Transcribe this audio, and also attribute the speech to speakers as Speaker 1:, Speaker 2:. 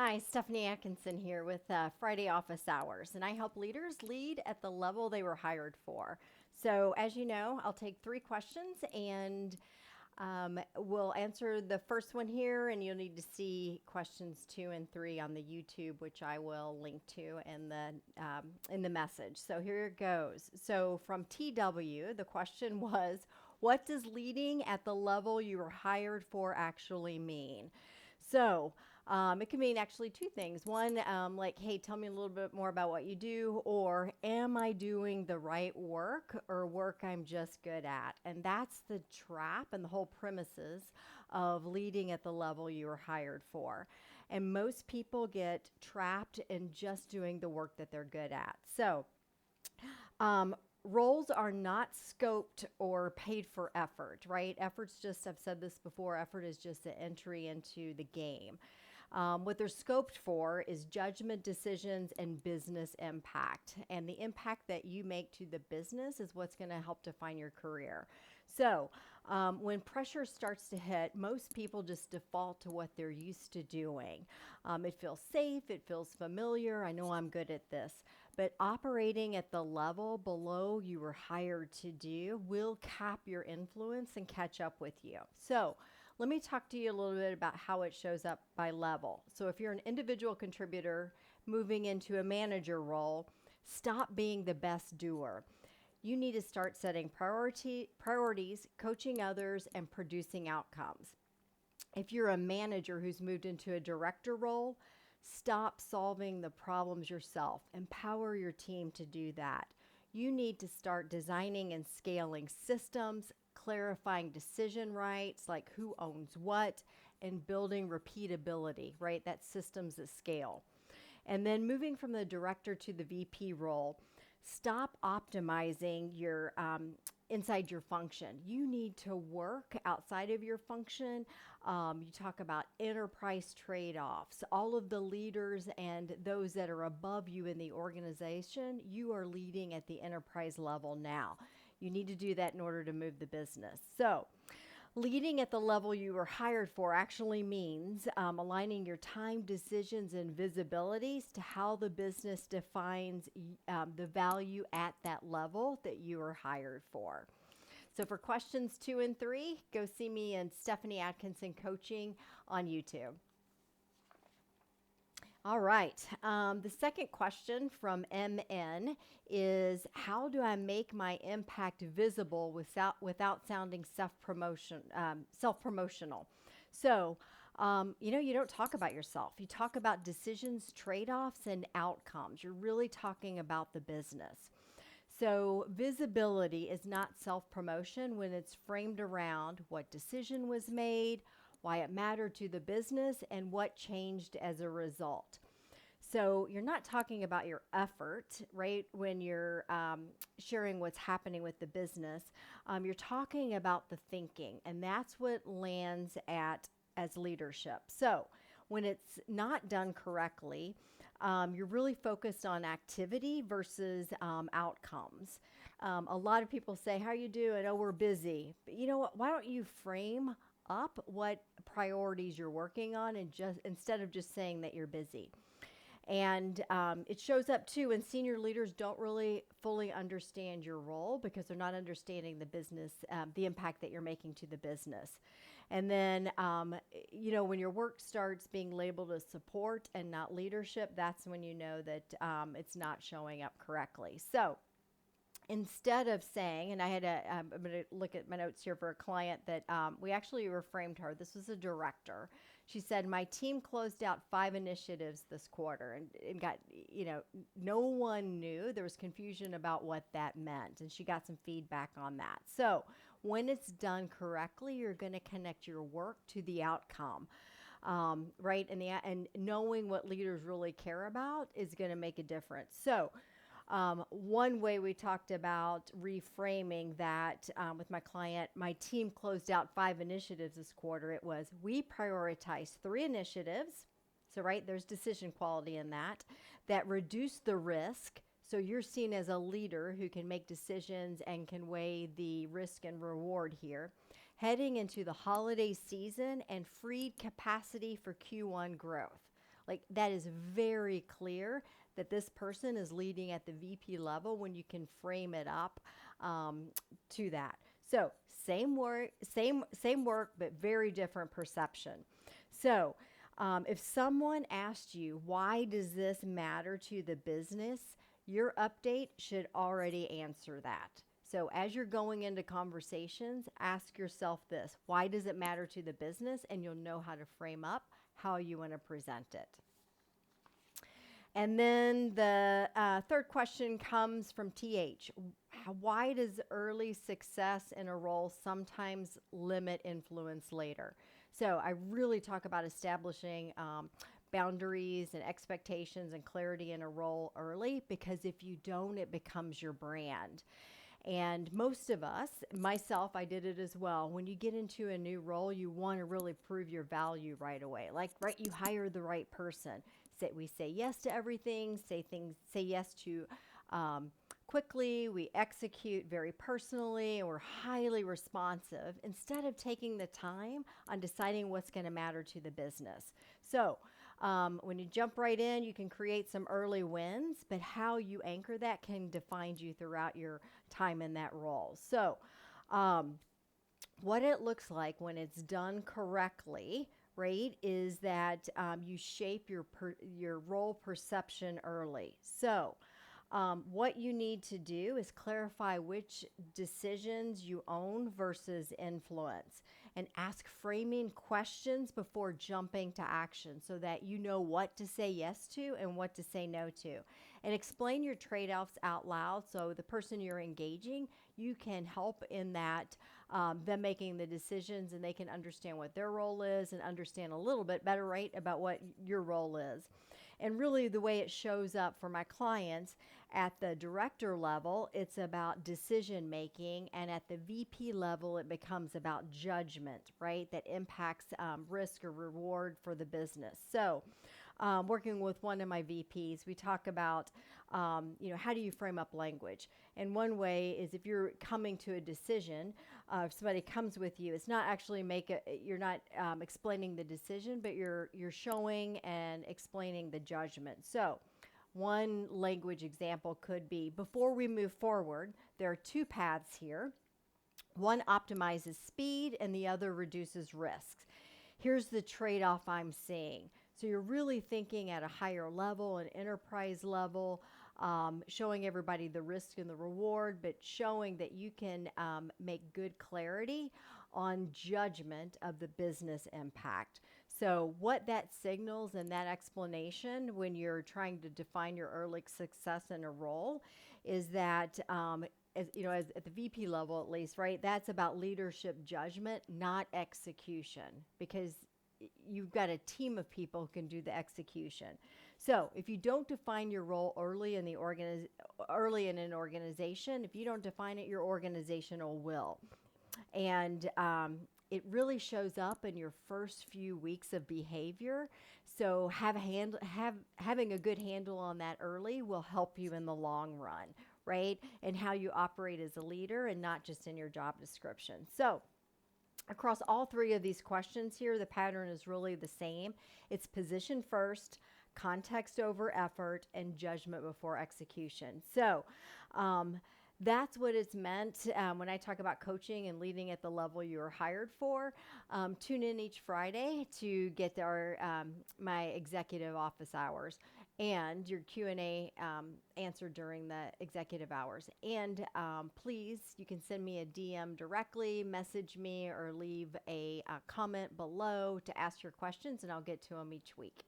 Speaker 1: Hi, Stephanie Atkinson here with Friday Office Hours, and I help leaders lead at the level they were hired for. So, as you know, I'll take three questions and we'll answer the first one here, and you'll need to see questions two and three on the YouTube, which I will link to in the message. So here it goes. So from TW, the question was, "What does leading at the level you were hired for actually mean?" So it can mean actually two things. One, like, hey, tell me a little bit more about what you do, or am I doing the right work or work I'm just good at? And that's the trap and the whole premises of leading at the level you were hired for. And most people get trapped in just doing the work that they're good at. So, roles are not scoped or paid for effort, right? Effort's just, I've said this before, effort is just an entry into the game. What they're scoped for is judgment, decisions, and business impact. And the impact that you make to the business is what's going to help define your career. So, when pressure starts to hit, most people just default to what they're used to doing. It feels safe, it feels familiar. I know I'm good at this. But operating at the level below you were hired to do will cap your influence and catch up with you. So, let me talk to you a little bit about how it shows up by level. So, if you're an individual contributor moving into a manager role, stop being the best doer. You need to start setting priorities, coaching others, and producing outcomes. If you're a manager who's moved into a director role, stop solving the problems yourself. Empower your team to do that. You need to start designing and scaling systems, clarifying decision rights, like who owns what, and building repeatability, right? That's systems at scale. And then moving from the director to the VP role, stop optimizing your inside your function. You need to work outside of your function. You talk about enterprise trade offs. All of the leaders and those that are above you in the organization, you are leading at the enterprise level now. You need to do that in order to move the business. So, leading at the level you were hired for actually means aligning your time, decisions, and visibilities to how the business defines the value at that level that you were hired for. So for questions two and three, go see me and Stephanie Atkinson Coaching on YouTube. All right. The second question from MN is, how do I make my impact visible without sounding self promotional? So, you don't talk about yourself. You talk about decisions, trade offs, and outcomes. You're really talking about the business. So, visibility is not self promotion when it's framed around what decision was made, why it mattered to the business, and what changed as a result. So, you're not talking about your effort, right? When you're sharing what's happening with the business, you're talking about the thinking, and that's what lands at as leadership. So, when it's not done correctly, you're really focused on activity versus outcomes. A lot of people say, "How are you doing?" "Oh, we're busy." But you know what? Why don't you frame up what priorities you're working on, and just instead of just saying that you're busy? And it shows up too when senior leaders don't really fully understand your role because they're not understanding the business, the impact that you're making to the business. And then, when your work starts being labeled as support and not leadership, that's when you know that it's not showing up correctly. So, instead of saying, and I'm going to look at my notes here for a client that we actually reframed her. This was a director. She said, "My team closed out 5 initiatives this quarter," and got, no one knew. There was confusion about what that meant, and she got some feedback on that. So when it's done correctly, you're going to connect your work to the outcome. Right, and knowing what leaders really care about is going to make a difference. So, one way we talked about reframing that with my client, my team closed out 5 initiatives this quarter. It was, we prioritized 3 initiatives. So, right, there's decision quality in that reduce the risk. So you're seen as a leader who can make decisions and can weigh the risk and reward here. Heading into the holiday season and freed capacity for Q1 growth. Like that is very clear that this person is leading at the VP level when you can frame it up to that. So same work, but very different perception. So if someone asked you, why does this matter to the business? Your update should already answer that. So as you're going into conversations, ask yourself this: why does it matter to the business? And you'll know how to frame up how you want to present it. And then the third question comes from TH. Why does early success in a role sometimes limit influence later? So I really talk about establishing boundaries and expectations and clarity in a role early, because if you don't, it becomes your brand. And most of us, myself, I did it as well. When you get into a new role, you want to really prove your value right away. Like, right, you hire the right person. We say yes to everything, say yes to quickly, we execute very personally, and we're highly responsive instead of taking the time on deciding what's going to matter to the business. So when you jump right in, you can create some early wins, but how you anchor that can define you throughout your time in that role. So what it looks like when it's done correctly, right, is that you shape your role perception early. So what you need to do is clarify which decisions you own versus influence, and ask framing questions before jumping to action so that you know what to say yes to and what to say no to. And explain your trade-offs out loud so the person you're engaging, you can help in that, them making the decisions, and they can understand what their role is and understand a little bit better, right, about what your role is. And really the way it shows up for my clients at the director level, it's about decision making, and at the VP level, it becomes about judgment, right, that impacts risk or reward for the business. So working with one of my VPs, we talk about, how do you frame up language? And one way is, if you're coming to a decision, if somebody comes with you, it's not actually you're not explaining the decision, but you're showing and explaining the judgment. So one language example could be, before we move forward, there are two paths here. One optimizes speed and the other reduces risks. Here's the trade-off I'm seeing. So you're really thinking at a higher level, an enterprise level, showing everybody the risk and the reward, but showing that you can make good clarity on judgment of the business impact. So what that signals and that explanation when you're trying to define your early success in a role is that, as at the VP level at least, right, that's about leadership judgment, not execution, because you've got a team of people who can do the execution. So if you don't define your role early in an organization, if you don't define it, your organizational will. And it really shows up in your first few weeks of behavior. So having a good handle on that early will help you in the long run, right? And how you operate as a leader, and not just in your job description. So across all three of these questions here, the pattern is really the same. It's position first, context over effort, and judgment before execution. So that's what it's meant when I talk about coaching and leading at the level you're hired for. Tune in each Friday to get my executive office hours and your Q&A answered during the executive hours. And please, you can send me a DM directly, message me, or leave a comment below to ask your questions, and I'll get to them each week.